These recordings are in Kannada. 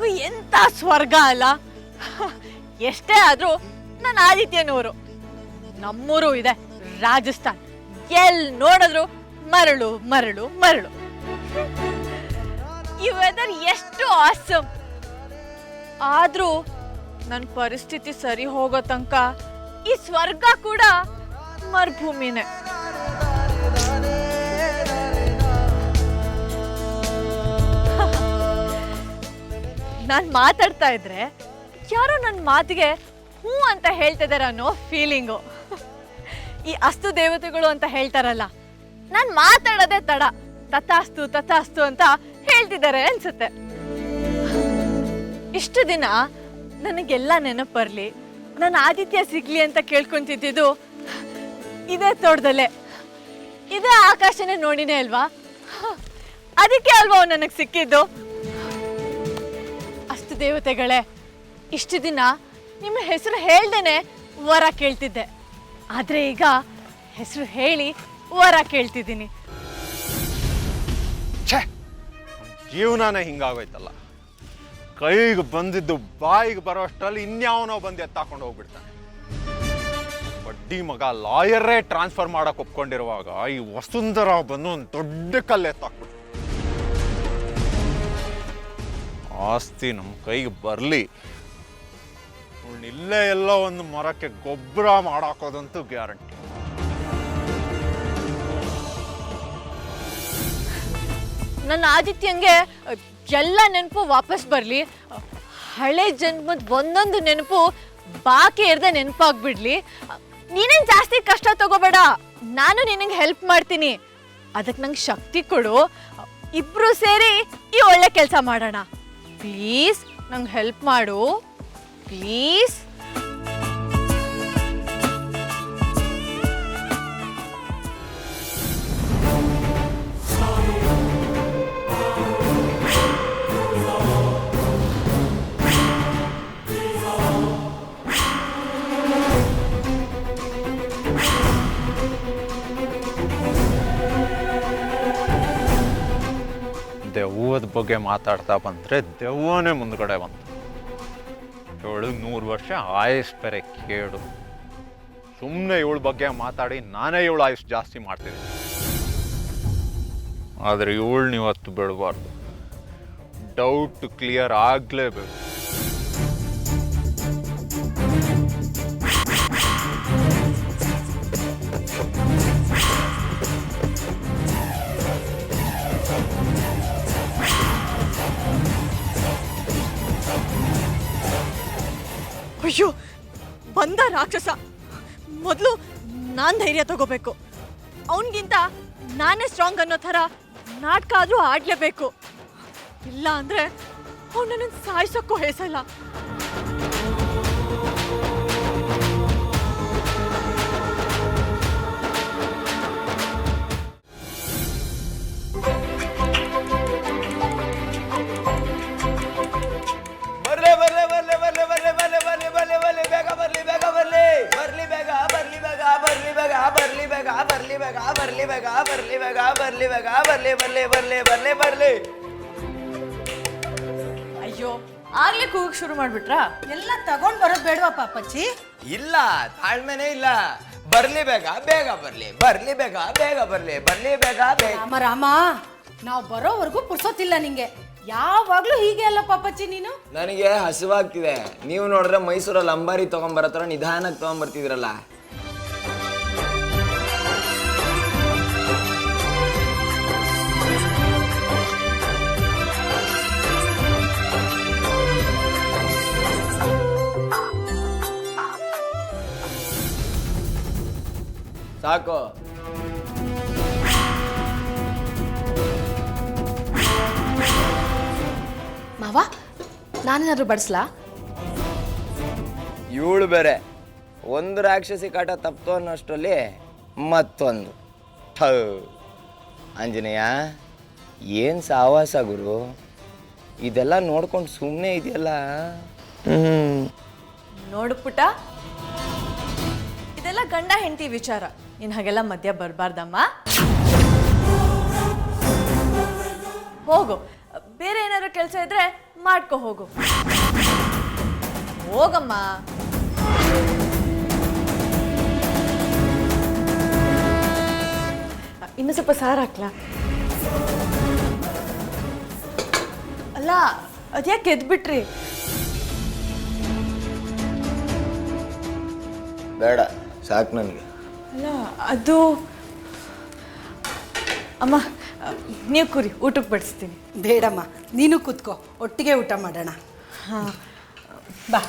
ಅದು ಎಂತ ಸ್ವರ್ಗ ಅಲ್ಲ. ಎಷ್ಟೇ ಆದ್ರೂ ನನ್ನ ಆದಿತ್ಯನೂರು. ನಮ್ಮೂರು ಇದೆ ರಾಜಸ್ಥಾನ್. ಎಲ್ ನೋಡಿದ್ರು ಮರಳು ಮರಳು ಮರಳು. ಈ ವೆದರ್ ಎಷ್ಟು ಆಸಮ್. ಆದ್ರೂ ನನ್ನ ಪರಿಸ್ಥಿತಿ ಸರಿ ಹೋಗೋ ತನಕ ಈ ಸ್ವರ್ಗ ಕೂಡ ಮರುಭೂಮಿನೇ. ನಾನು ಮಾತಾಡ್ತಾ ಇದ್ರೆ ಯಾರೋ ನನ್ನ ಮಾತಿಗೆ ಹ್ಞೂ ಅಂತ ಹೇಳ್ತಿದಾರೆ ಅನ್ನೋ ಫೀಲಿಂಗು. ಈ ಅಸ್ತು ದೇವತೆಗಳು ಅಂತ ಹೇಳ್ತಾರಲ್ಲ, ನಾನು ಮಾತಾಡೋದೇ ತಡ ತಥಾಸ್ತು ತಥಾಸ್ತು ಅಂತ ಹೇಳ್ತಿದ್ದಾರೆ ಅನ್ಸುತ್ತೆ. ಇಷ್ಟು ದಿನ ನನಗೆಲ್ಲ ನೆನಪು ಬರಲಿ, ನನ್ನ ಆದಿತ್ಯ ಸಿಗ್ಲಿ ಅಂತ ಕೇಳ್ಕೊಂತಿದ್ದು ಇದೇ ತೋಟದಲ್ಲೇ, ಇದೇ ಆಕಾಶನೇ ನೋಡಿನೇ ಅಲ್ವಾ. ಅದಕ್ಕೆ ಅಲ್ವಾ ಅವ್ನು ನನಗೆ ಸಿಕ್ಕಿದ್ದು. ಅಷ್ಟು ದೇವತೆಗಳೇ, ಇಷ್ಟು ದಿನ ನಿಮ್ಮ ಹೆಸರು ಹೇಳ್ದೇನೆ ವರ ಕೇಳ್ತಿದ್ದೆ, ಆದ್ರೆ ಈಗ ಹೆಸರು ಹೇಳಿ ವರ ಕೇಳ್ತಿದ್ದೀನಿ. ಜೀವನನೇ ಹಿಂಗಾಗೋಯ್ತಲ್ಲ. ಕೈಗೆ ಬಂದಿದ್ದು ಬಾಯಿಗೆ ಬರೋ ಅಷ್ಟರಲ್ಲಿ ಇನ್ಯಾವನೋ ಬಂದು ಎತ್ತಾಕೊಂಡು ಹೋಗ್ಬಿಡ್ತಾನೆ. ಬಡ್ಡಿ ಮಗ ಲಾಯರೇ ಟ್ರಾನ್ಸ್ಫರ್ ಮಾಡಕ್ ಒಪ್ಕೊಂಡಿರುವಾಗ ಈ ವಸುಂಧರ ಬಂದು ಒಂದು ದೊಡ್ಡ ಕಲ್ಲು ಎತ್ತಾಕ್ಬಿಟ್ಟು, ಆಸ್ತಿ ನಮ್ಮ ಕೈಗೆ ಬರಲಿ, ಇಲ್ಲೇ ಎಲ್ಲೋ ಒಂದು ಮರಕ್ಕೆ ಗೊಬ್ಬರ ಮಾಡಾಕೋದಂತೂ ಗ್ಯಾರಂಟಿ. ನನ್ನ ಆದಿತ್ಯಂಗೆ ಎಲ್ಲ ನೆನಪು ವಾಪಸ್ ಬರಲಿ, ಹಳೆ ಜನ್ಮದ ಒಂದೊಂದು ನೆನಪು ಬಾಕಿ ಇರದೆ ನೆನಪಾಗ್ಬಿಡ್ಲಿ. ನೀನೇನು ಜಾಸ್ತಿ ಕಷ್ಟ ತಗೋಬೇಡ, ನಾನು ನಿನಗೆ ಹೆಲ್ಪ್ ಮಾಡ್ತೀನಿ. ಅದಕ್ಕೆ ನಂಗೆ ಶಕ್ತಿ ಕೊಡು, ಇಬ್ರು ಸೇರಿ ಈ ಒಳ್ಳೆ ಕೆಲಸ ಮಾಡೋಣ. ಪ್ಲೀಸ್ ನಂಗೆ ಹೆಲ್ಪ್ ಮಾಡು ಪ್ಲೀಸ್. ದೆವ್ವದ ಬಗ್ಗೆ ಮಾತಾಡ್ತಾ ಬಂದರೆ ದೆವ್ವನೇ ಮುಂದ್ಗಡೆ ಬಂತು. 100 ವರ್ಷ ಆಯುಸ್ ಬೇರೆ ಕೇಳು. ಸುಮ್ಮನೆ ಇವಳ ಬಗ್ಗೆ ಮಾತಾಡಿ ನಾನೇ ಇವಳು ಆಯುಸ್ ಜಾಸ್ತಿ ಮಾಡ್ತೀನಿ. ಆದರೆ ಇವಳನ್ನ ಇವತ್ತು ಬಿಡಬಾರ್ದು. ಡೌಟ್ ಕ್ಲಿಯರ್ ಆಗಲೇಬೇಕು. ಅಯ್ಯೋ, ಬಂದ ರಾಕ್ಷಸ. ಮೊದಲು ನಾನು ಧೈರ್ಯ ತಗೋಬೇಕು. ಅವನಿಗಿಂತ ನಾನೇ ಸ್ಟ್ರಾಂಗ್ ಅನ್ನೋ ಥರ ನಾಟಕ ಆದರೂ ಆಡಲೇಬೇಕು. ಇಲ್ಲ ಅಂದರೆ ಅವನನ್ನು ಸಾಯಿಸೋಕ್ಕೂ ಹೆಸಲ್ಲ. ಅಯ್ಯೋ, ಆಗ್ಲೇ ಕೂಗಕ್ಕೆ ಶುರು ಮಾಡ್ಬಿಟ್ರಾ? ಎಲ್ಲ ತಗೊಂಡ್ ಬರೋದ್ ಬೇಡವಾ ಪಾಪಚ್ಚಿ? ಇಲ್ಲ, ತಾಳ್ಮೆನೇ ಇಲ್ಲ. ಬರ್ಲಿ ಬೇಗ, ಬೇಗ ಬರ್ಲಿ, ಬರ್ಲಿ ಬೇಗ, ಬೇಗ ಬರ್ಲಿ, ಬರ್ಲಿ ಬೇಗ, ಬೇಗ. ರಾಮ ರಾಮ, ನಾವು ಬರೋವರೆಗೂ ಪುರ್ಸೋತಿಲ್ಲ ನಿಂಗೆ. ಯಾವಾಗ್ಲೂ ಹೀಗೆ ಅಲ್ಲ ಪಾಪಚ್ಚಿ ನೀನು. ನನಗೆ ಹಸಿವಾಗ್ತಿದೆ. ನೀವು ನೋಡಿದ್ರೆ ಮೈಸೂರಲ್ಲಿ ಅಂಬಾರಿ ತಗೊಂಬರತ್ರ ನಿಧಾನಕ್ಕೆ ತಗೊಂಬರ್ತಿದ್ರಲ್ಲ. ಸಾಕು. ಮಾವ, ನಾನೇನಾದ್ರು ಬಡಿಸ್ಲಾ? ಇವಳು ಬೇರೆ ಒಂದು ರಾಕ್ಷಸಿ ಕಾಟ ತಪ್ತು ಅನ್ನೋಷ್ಟರಲ್ಲಿ ಮತ್ತೊಂದು. ಆಂಜನೇಯ, ಏನು ಸಾವಾಸ ಗುರು, ಇದೆಲ್ಲ ನೋಡ್ಕೊಂಡು ಸುಮ್ಮನೆ ಇದೆಯಲ್ಲ. ನೋಡು ಪುಟ, ಇದೆಲ್ಲ ಗಂಡ ಹೆಂಡತಿ ವಿಚಾರ. ನೀನು ಹಾಗೆಲ್ಲ ಮಧ್ಯ ಬರಬಾರ್ದಮ್ಮ. ಹೋಗು, ಬೇರೆ ಏನಾದ್ರು ಕೆಲಸ ಇದ್ರೆ ಮಾಡ್ಕೊ ಹೋಗು. ಹೋಗಮ್ಮ. ಇನ್ನು ಸ್ವಲ್ಪ ಸಾರು ಹಾಕ್ಲಾ? ಅಲ್ಲ ಅದ್ಯಾಕೆ ಎದ್ಬಿಟ್ರಿ? ಬೇಡ, ಸಾಕು ನನಗೆ. ಅಲ್ಲ ಅದು ಅಮ್ಮ, ನೀವು ಕೂರಿ, ಊಟಕ್ಕೆ ಬಡಿಸ್ತೀನಿ. ಬೇಡಮ್ಮ, ನೀನು ಕೂತ್ಕೋ, ಒಟ್ಟಿಗೆ ಊಟ ಮಾಡೋಣ. ಹಾಂ ಬಾ.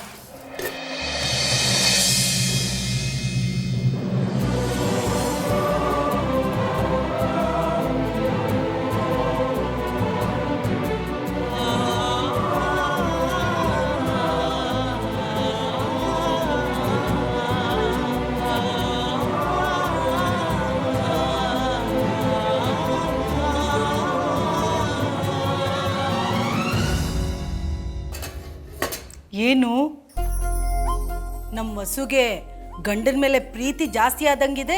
ಏನು ನಮ್ಮ ವಸುಗೆ ಗಂಡನ ಮೇಲೆ ಪ್ರೀತಿ ಜಾಸ್ತಿ ಆದಂಗಿದೆ.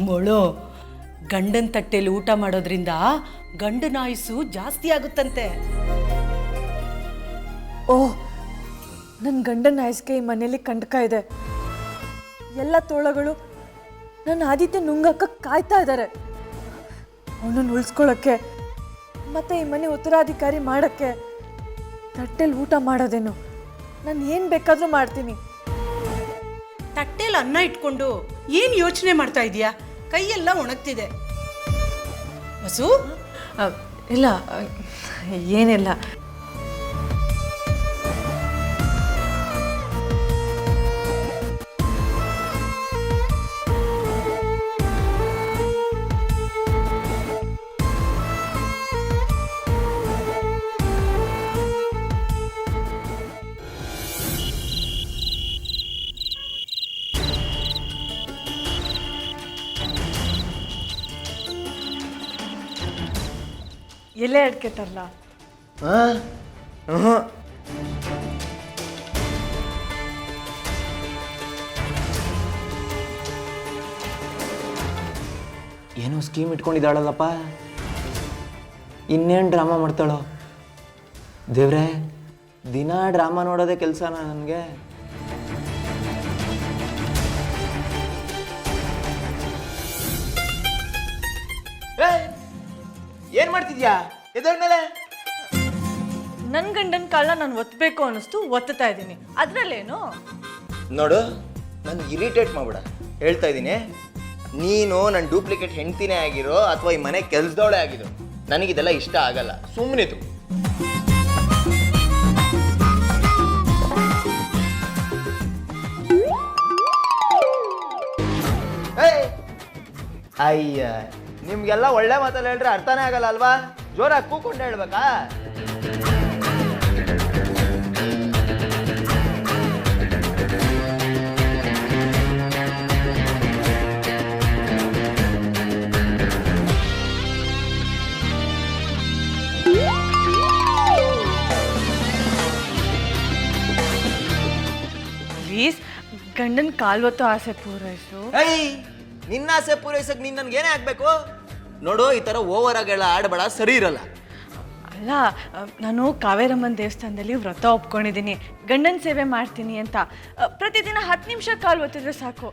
ಮೊಳು, ಗಂಡನ ತಟ್ಟೆಯಲ್ಲಿ ಊಟ ಮಾಡೋದ್ರಿಂದ ಗಂಡನ ಆಯುಸ್ಸು ಜಾಸ್ತಿ ಆಗುತ್ತಂತೆ. ಓಹ್, ನನ್ನ ಗಂಡನ ಆಯಸ್ಗೆ ಈ ಮನೇಲಿ ಕಂಟಕ ಇದೆ. ಎಲ್ಲ ತೋಳಗಳು ನನ್ನ ಆದಿತ್ಯ ನುಂಗಕ್ಕ ಕಾಯ್ತಾ ಇದ್ದಾರೆ. ಅವನನ್ನು ಉಳಿಸ್ಕೊಳ್ಳೋಕ್ಕೆ ಮತ್ತೆ ಈ ಮನೆ ಉತ್ತರಾಧಿಕಾರಿ ಮಾಡೋಕ್ಕೆ ತಟ್ಟೆಲಿ ಊಟ ಮಾಡೋದೇನು? ನಾನು ಏನು ಬೇಕಾದರೂ ಮಾಡ್ತೀನಿ. ತಟ್ಟೆಯಲ್ಲಿ ಅನ್ನ ಇಟ್ಕೊಂಡು ಏನು ಯೋಚನೆ ಮಾಡ್ತಾ ಇದೀಯಾ? ಕೈಯೆಲ್ಲ ಒಣಗ್ತಿದೆ. ವಸು, ಇಲ್ಲ, ಏನಿಲ್ಲ. ಎಲೆ ಅಡ್ಕೆ ತರಲ್ಲ? ಏನೋ ಸ್ಕೀಮ್ ಇಟ್ಕೊಂಡಿದ್ದಾಳಲ್ಲಪ್ಪ, ಇನ್ನೇನು ಡ್ರಾಮಾ ಮಾಡ್ತಾಳೋ? ದೇವ್ರೆ, ದಿನ ಡ್ರಾಮಾ ನೋಡೋದೇ ಕೆಲಸನ ನನಗೆ. ಏನ್ ಮಾಡ್ತಿದ್ಯಾ ಎದರ್ಮೇಲೆ? ನನ್ನ ಗಂಡನ ಕಾಲನ ನಾನು ಒತ್ತಬೇಕು ಅನ್ನಿಸ್ತು, ಒತ್ತುತ್ತಾ ಇದ್ದೀನಿ. ಅದರಲ್ಲೇನು? ನೋಡು, ನಾನು ಇರಿಟೇಟ್ ಮಾಡ್ಬೇಡ, ಹೇಳ್ತಾ ಇದ್ದೀನಿ. ನೀನು ನನ್ನ ಡೂಪ್ಲಿಕೇಟ್ ಹೆಂಡ್ತಿನೇ ಆಗಿರೋ ಅಥವಾ ಈ ಮನೆ ಕೆಲ್ಸದವಳೆ ಆಗಿರೋ, ನನಗಿದೆಲ್ಲ ಇಷ್ಟ ಆಗಲ್ಲ. ಸುಮ್ಮನಿತು. ಅಯ್ಯ, ನಿಮ್ಗೆಲ್ಲ ಒಳ್ಳೆ ಮಾತಲ್ಲಿ ಹೇಳ್ರೆ ಅರ್ಥನೇ ಆಗಲ್ಲ ಅಲ್ವಾ? ಜೋರಾಗಿ ಕೂಕೊಂಡು ಹೇಳ್ಬೇಕಾ? ಪ್ಲೀಸ್, ಗಂಡನ ಕಾಲ್ವತ್ತು ಆಸೆ ಪೂರೈಸು. ನಿನ್ನ ಆಸೆ ಪೂರೈಸಕ್ ನೀನ್ ನನ್ಗೇನೇ ಆಗ್ಬೇಕು? ನೋಡು, ಈ ತರ ಓವರ್ ಆಗೆಲ್ಲ ಆಡಬೇಡ, ಸರಿ ಇರಲ್ಲ. ಅಲ್ಲ, ನಾನು ಕಾವೇರಮ್ಮನ ದೇವಸ್ಥಾನದಲ್ಲಿ ವ್ರತ ಒಪ್ಕೊಂಡಿದ್ದೀನಿ, ಗಂಡನ ಸೇವೆ ಮಾಡ್ತೀನಿ ಅಂತ. ಪ್ರತಿದಿನ 10 ನಿಮಿಷ ಕಾಲು ಒತ್ತಿದ್ರೆ ಸಾಕು.